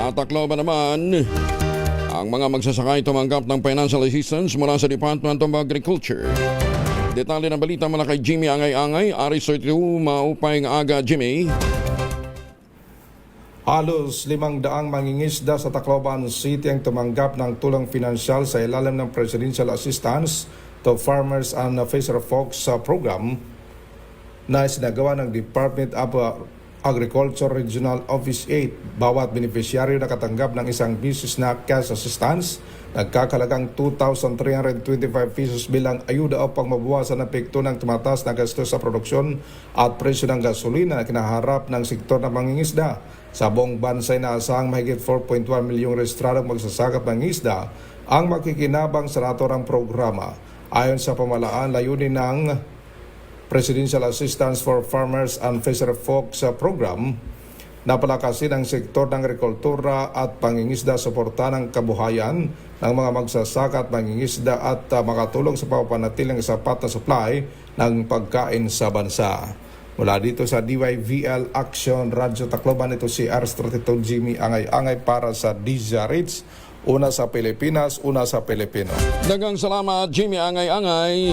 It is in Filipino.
Sa Tacloban naman, ang mga magsasakay tumanggap ng financial assistance mula sa Department of Agriculture. Detalye ng balita mula kay Jimmy Angay-Angay. Aris 32, maupay ng aga, Jimmy. Halos 500 mangingisda sa Tacloban City ang tumanggap ng tulong pinansyal sa ilalim ng Presidential Assistance to Farmers and Fisherfolks program na isinagawa ng Department of Agriculture Regional Office 8. Bawat beneficiaryo nakatanggap ng isang business na cash assistance, nagkakalagang 2,325 pesos bilang ayuda upang mabawasan ang epekto ng tumataas na gastos sa produksyon at presyo ng gasolina na kinaharap ng sektor ng mangingisda. Sa buong bansa ay naasahang mahigit 4.1 milyong rehistradong magsasaka at mangingisda ang makikinabang sa naturang programa. Ayon sa pamahalaan, layunin ng Presidential Assistance for Farmers and Fisherfolks program na palakasin ang sektor ng agrikultura at pangingisda, suporta ng kabuhayan ng mga magsasaka at mangingisda at makatulong sa papanatiling sapat na supply ng pagkain sa bansa. Mula dito sa DYVL Action Radio Tacloban, ito si Ars32 Jimmy Angay-Angay para sa DZRH. Una sa Pilipinas, una sa Pilipino. Dagang salamat, Jimmy Angay-Angay.